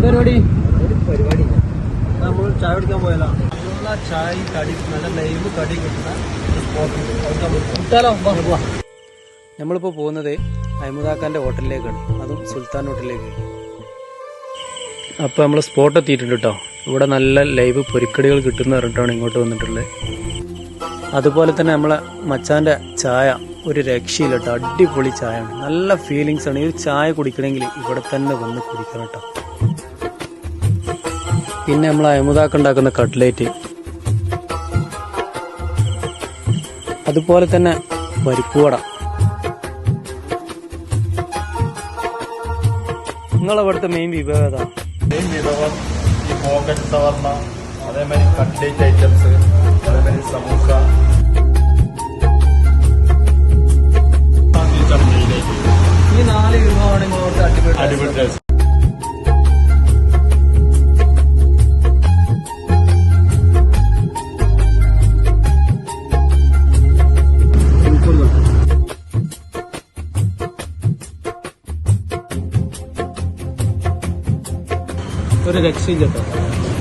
പരിപാടി നമ്മൾ ചായ കുടിക്കാൻ പോയാലോ? നല്ല ചായ കടി, നല്ല ലൈവ് കടി കിട്ടുന്ന നമ്മളിപ്പോ പോകുന്നത് അഹമ്മദാക്കാന്റെ ഹോട്ടലിലേക്കാണ്, അതും സുൽത്താൻ ഹോട്ടലിലേക്ക്. അപ്പൊ നമ്മള് സ്പോട്ട് എത്തിയിട്ടുണ്ട് കേട്ടോ. ഇവിടെ നല്ല ലൈവ് പൊരിക്കടികൾ കിട്ടുന്ന പറഞ്ഞിട്ടാണ് ഇങ്ങോട്ട് വന്നിട്ടുള്ളത്. അതുപോലെ തന്നെ നമ്മളെ മച്ചാന്റെ ചായ ഒരു രക്ഷയില്ല കേട്ടോ, അടിപൊളി ചായയാണ്, നല്ല ഫീലിങ്സ് ആണ്. ഈ ചായ കുടിക്കണമെങ്കിൽ ഇവിടെ തന്നെ വന്ന് കുടിക്കണം കേട്ടോ. പിന്നെ നമ്മൾ അഹമ്മദാക്ക ഉണ്ടാക്കുന്ന കട്ട്ലേറ്റ്, അതുപോലെ തന്നെ പരിപ്പുവട. നിങ്ങളവിടുത്തെ മെയിൻ വിഭവം ഏതാ? മെയിൻ വിഭവം ഈ പോക്കറ്റ് സവർണ, അതേമാതിരി കട്ട്ലേറ്റ് ഐറ്റംസ്, അതേമാതിരി സമൂസ, ഈ 4 വിഭവമാണ് നിങ്ങളോട് അടിപൊളി ടേസ്റ്റ്. ഒരു രക്ഷയില്ല കേട്ടോ.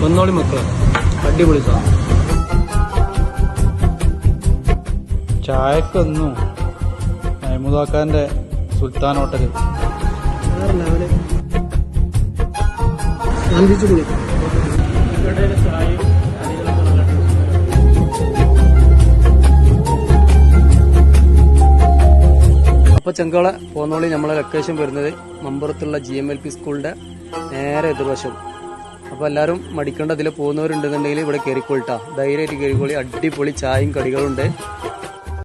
വന്നോളി മക്കളെ, അടിപൊളി സാധനം. ചായക്കൊന്നും അഹമ്മദാക്കാന്റെ സുൽത്താൻ ഹോട്ടൽ വേറെ ലെവല്. ആലോചിച്ചു കൂടി. അപ്പൊ ചെങ്കള പോന്നോളി. നമ്മളെ ലൊക്കേഷൻ വരുന്നത് മമ്പുറത്തുള്ള GMLP സ്കൂളിന്റെ നേരെ എതിർവശം. അപ്പൊ എല്ലാവരും മടിക്കേണ്ട, അതിൽ പോകുന്നവരുണ്ടെന്നുണ്ടെങ്കിൽ ഇവിടെ കയറിക്കൊള്ളിട്ടാ, ധൈര്യമായിട്ട് കയറിക്കോളി. അടിപൊളി ചായയും കടികളുണ്ട്.